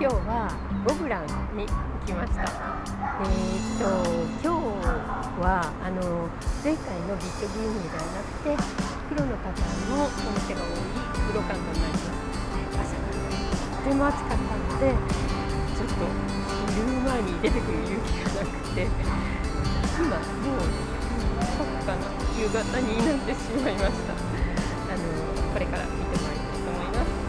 今日はボブランに来ました。今日は前回のビッグビューみたいになってプロの方のお店が多い風呂館になります。朝からとても暑かったのでちょっと昼前に出てくる勇気がなくて、今もう夕方になってしまいました。これから見てまいりたいと思います。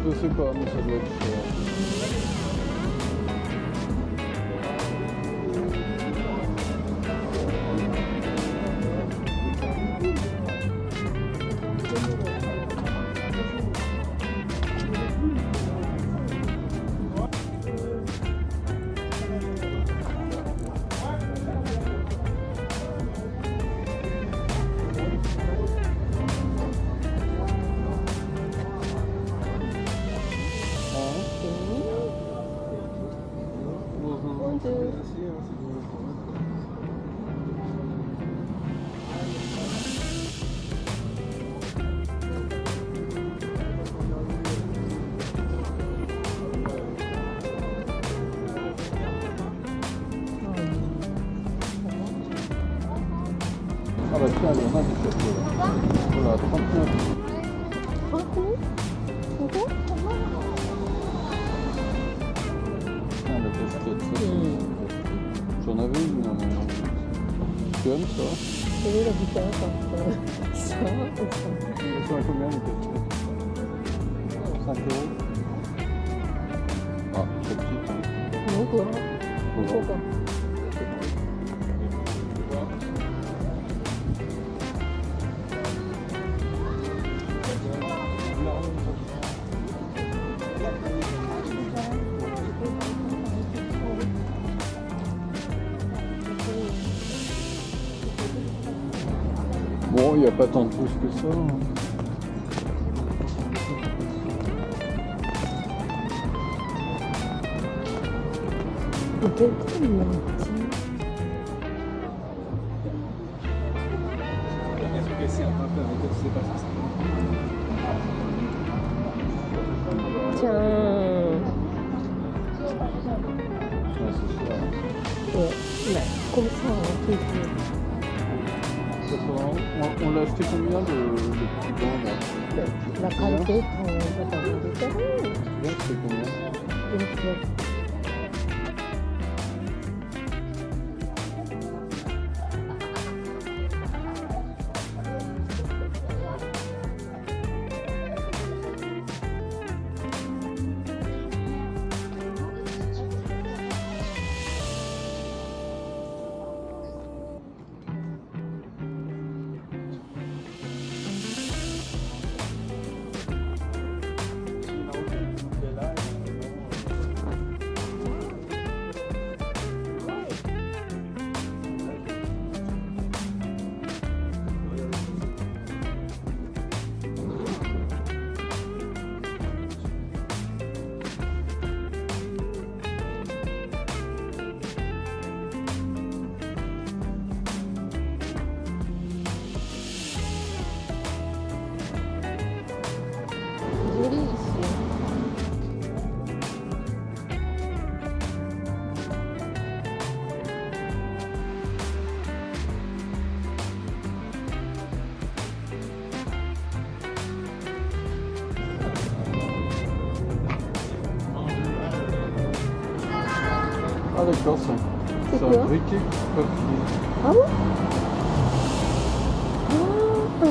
Je sais pas, mais ça doit être cher. Ah bah tiens, il y en a des châteaux là. Voilà, 39. Ah la casquette, ça c'est... J'en avais une, mais... Tu aimes ça? Quelle est la différence entre ça et ça? Elles sont à combien les casquettes? 5 euros. Ah, c'est petite hein. Non quoi? Pourquoi? Bon, il n'y a pas tant de choses que ça. Hein. Tiens. Ouais, c'est ça. Ouais, comme ça, un peu. On l'a acheté combien le petit banc là? La qualité, c'est combien? d'accord, C'est c'est un quoi? briquet papier. Ah bon? Ah.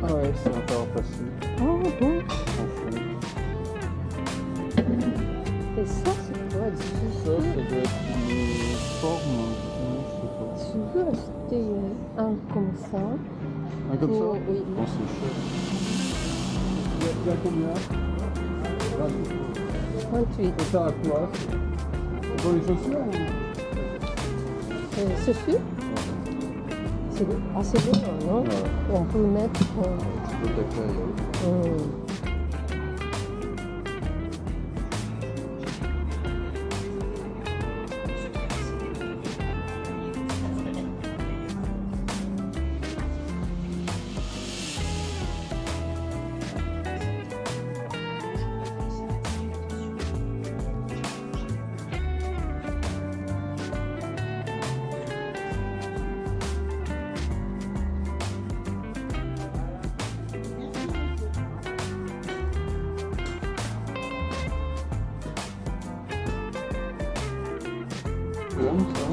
Ah ouais, c'est encore passé. Ah bon? En fond. Et ça, c'est quoi? Ça doit être une forme, je sais Tu veux acheter un comme ça? pas. Ah, comme ça? Oui. Non, c'est cher. Il y a combien? 28. Ça sert à quoi? Dans les chaussures ou... Ceci? C'est assez bien, non? Ouais. On peut mettre... Le taquet. Bien, ça.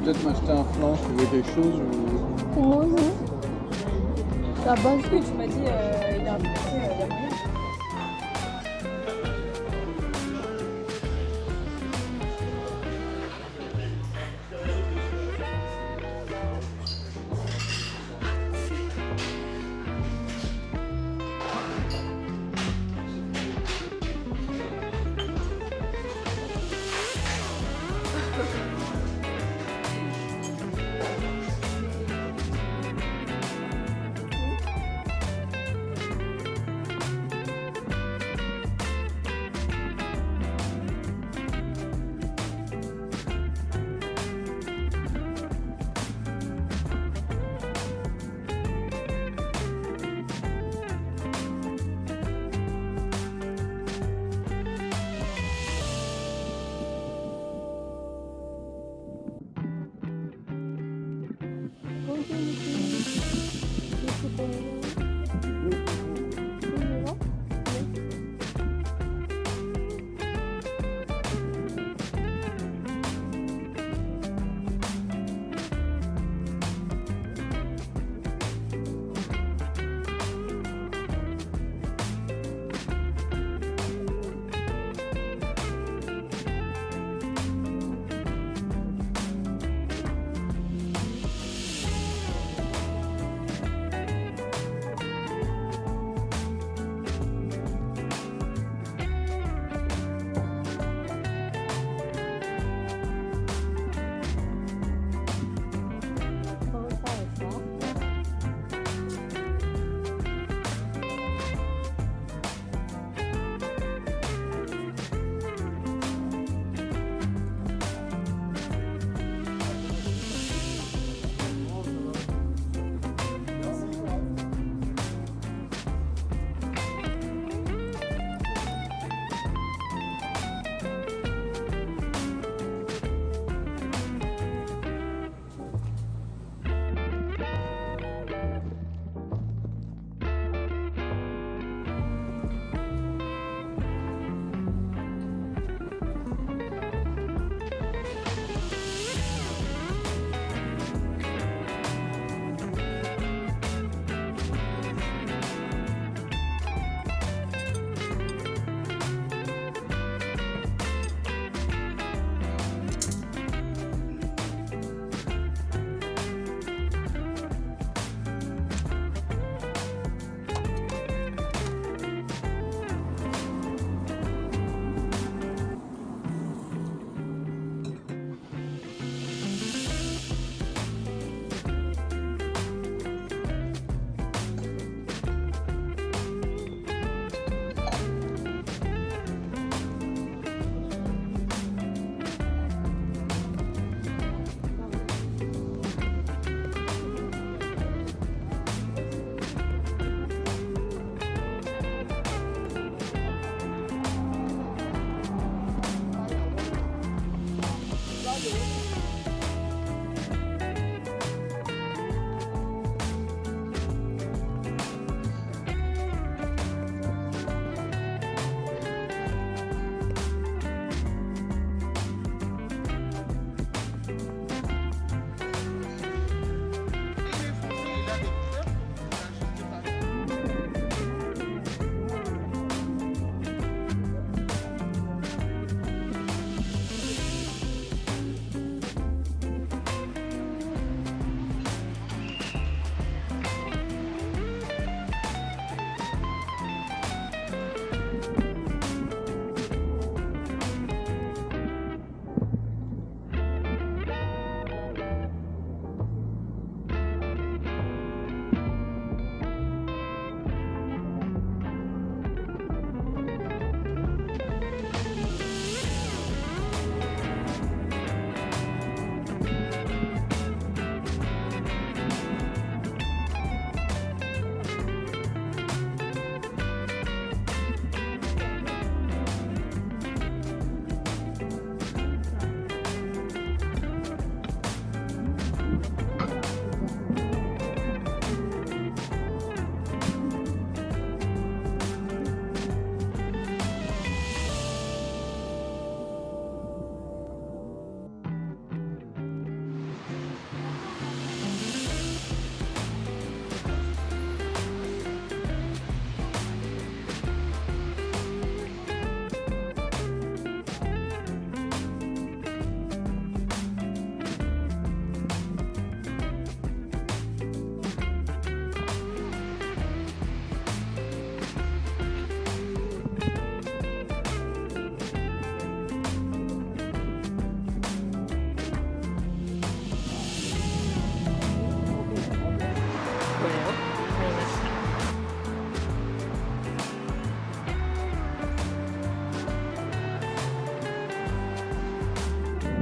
Peut-être m'acheter un flanc, tu veux quelque chose ou... Non, non. La base. Tu m'as dit, il a un petit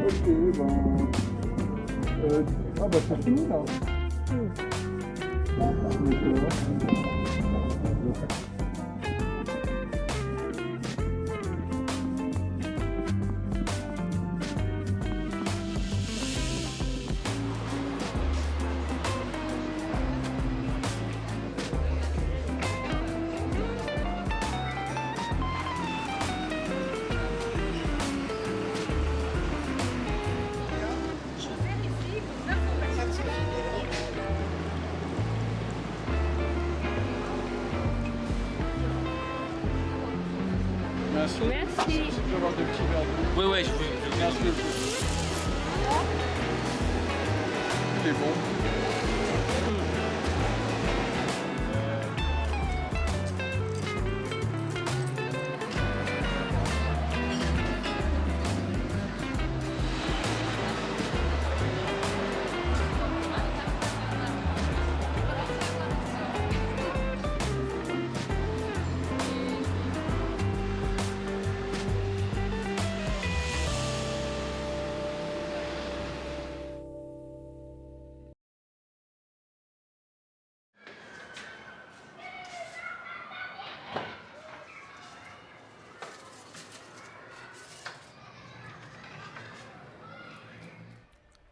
Ok, ben. Ah bah c'est fini là. Merci. Merci. Si tu veux avoir des petits verres d'eau. Oui, je veux. Merci beaucoup. Il est bon.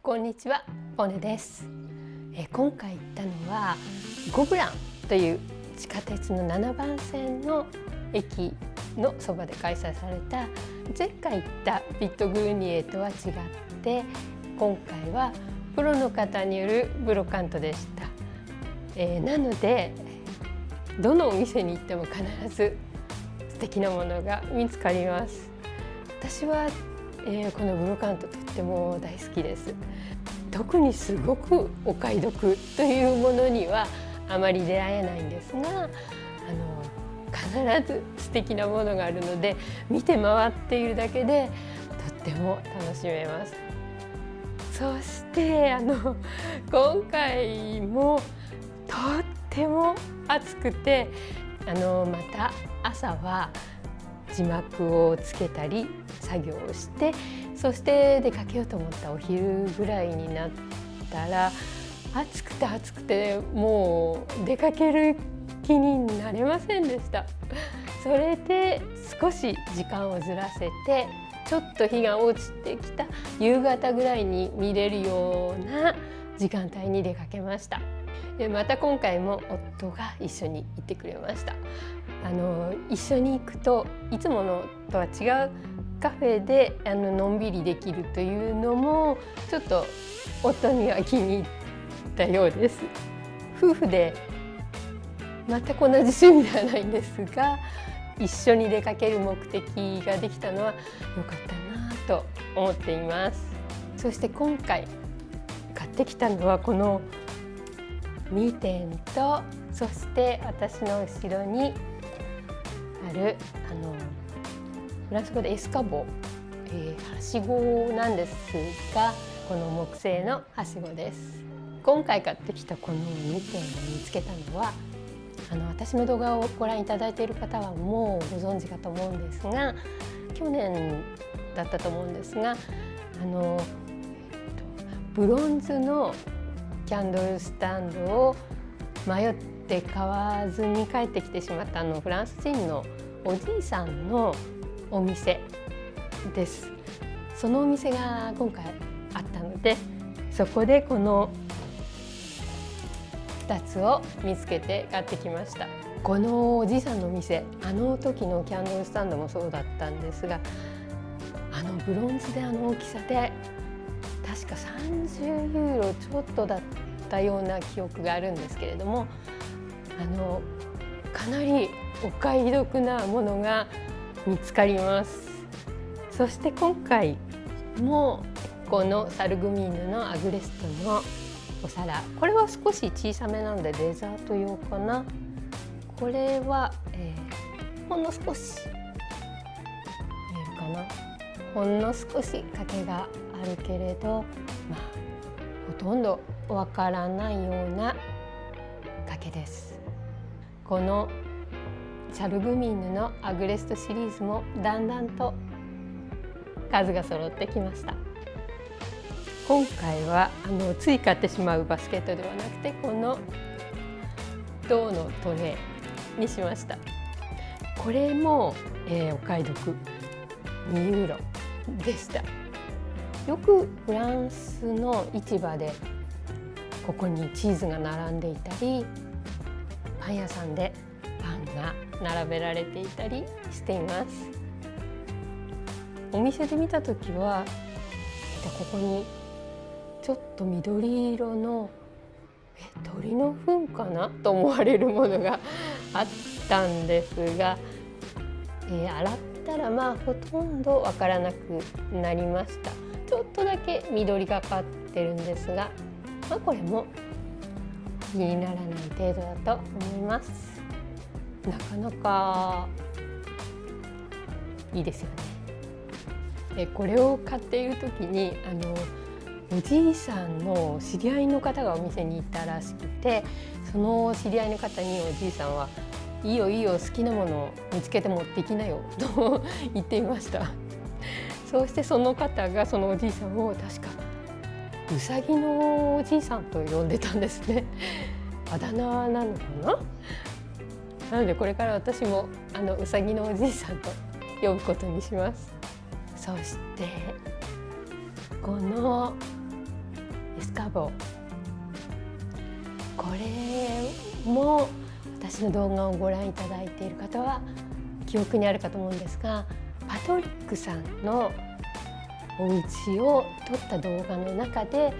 こんにちは、ポネです。今回行ったのはゴブランという地下鉄の7番線の駅のそばで開催された、前回行ったピットグーニエとは違って今回はプロの方によるブロカントでした。なのでどのお店に行っても必ず素敵なものが見つかります。私はこのブロカントとっても大好きです。特にすごくお買い得というものにはあまり出会えないんですが、必ず素敵なものがあるので見て回っているだけでとっても楽しめます。そして今回もとっても暑くてまた朝は字幕をつけたり作業をして、そして出かけようと思ったお昼ぐらいになったら暑くて暑くてもう出かける気になれませんでした。それで少し時間をずらせてちょっと日が落ちてきた夕方ぐらいに見れるような時間帯に出かけました。でまた今回も夫が一緒に行ってくれました。一緒に行くといつものとは違うカフェでのんびりできるというのもちょっと夫には気に入ったようです。夫婦で全く同じ趣味ではないんですが、一緒に出かける目的ができたのは良かったなと思っています。そして今回買ってきたのはこの2点と、そして私の後ろにあるフランス語でエスカボ、はしごなんですが、この木製のはしごです。今回買ってきたこの2点を見つけたのは私の動画をご覧いただいている方はもうご存知かと思うんですが、去年だったと思うんですがブロンズのキャンドルスタンドを迷って買わずに帰ってきてしまったフランス人のおじいさんのお店です。そのお店が今回あったので、そこでこの2つを見つけて買ってきました。このおじいさんのお店、時のキャンドルスタンドもそうだったんですが、ブロンズで大きさで確か30ユーロちょっとだったような記憶があるんですけれども、かなりお買い得なものが見つかります。そして今回もこのサルグミーヌのアグレストのお皿、これは少し小さめなのでデザート用かな。これは、ほんの少し見えるかな、ほんの少し欠けがあるけれど、ほとんどわからないような欠けです。このシャルグミーヌのアグレストシリーズもだんだんと数が揃ってきました。今回はつい買ってしまうバスケットではなくて、この銅のトレーにしました。これも、お買い得2ユーロでした。よくフランスの市場でここにチーズが並んでいたり、パン屋さんでパンが並べられていたりしています。お店で見た時はここにちょっと緑色の鳥の糞かなと思われるものがあったんですが、洗ったらほとんどわからなくなりました。ちょっとだけ緑がかってるんですが、これも気にならない程度だと思います。なかなかいいですよね。これを買っている時におじいさんの知り合いの方がお店にいたらしくて、その知り合いの方におじいさんは「いいよいいよ、好きなものを見つけて持ってきなよ」と言っていました。そうしてその方がそのおじいさんを確かうさぎのおじいさんと呼んでたんですね。あだ名なのかな。なのでこれから私もうさぎのおじいさんと呼ぶことにします。そしてこのエスカボ、これも私の動画をご覧いただいている方は記憶にあるかと思うんですが、パトリックさんのお家を撮った動画の中で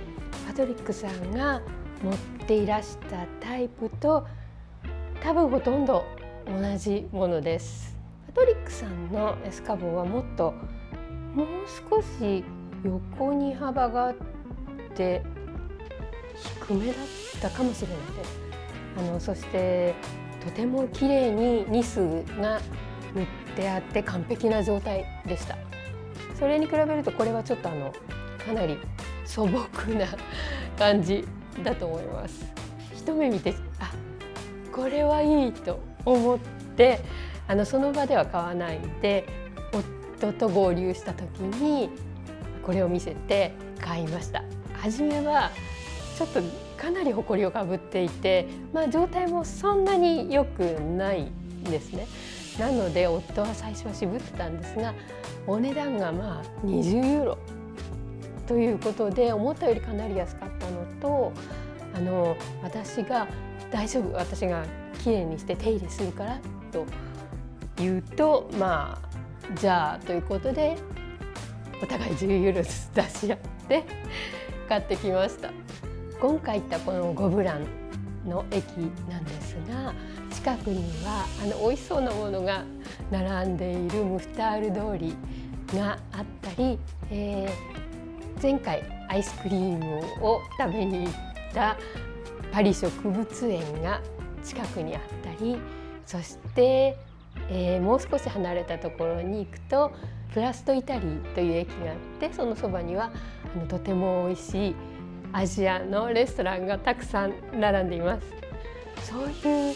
パトリックさんが持っていらしたタイプと多分ほとんど同じものです。パトリックさんのエスカボはもう少し横に幅があって低めだったかもしれないです。そしてとても綺麗にニスが塗ってあって完璧な状態でした。それに比べるとこれはちょっとかなり素朴な感じだと思います。一目見てこれはいいと思ってその場では買わないで夫と合流した時にこれを見せて買いました。初めはちょっとかなり埃をかぶっていて、状態もそんなに良くないんですね。なので夫は最初は渋ってたんですが、お値段がまあ20ユーロということで、思ったよりかなり安かったのと、私が大丈夫、私がきれいにして手入れするからと言うと、まあじゃあということでお互い10ユーロずつ出し合って買ってきました。今回行ったこのゴブランの駅なんですが、近くには美味しそうなものが並んでいるムフタール通りがあったり、前回アイスクリームを食べに行ったパリ植物園が近くにあったり、そして、もう少し離れたところに行くとプラストイタリーという駅があって、そのそばにはとても美味しいアジアのレストランがたくさん並んでいます。そういう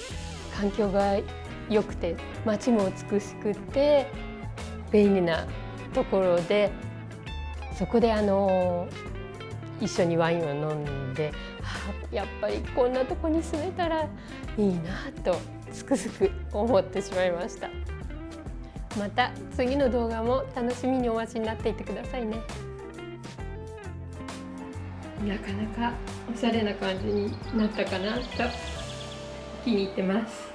環境が良くて、街も美しくて便利なところで、そこで一緒にワインを飲んで、やっぱりこんなとこに住めたらいいなとつくづく思ってしまいました。また次の動画も楽しみにお待ちになっていてくださいね。なかなかおしゃれな感じになったかなと気に入ってます。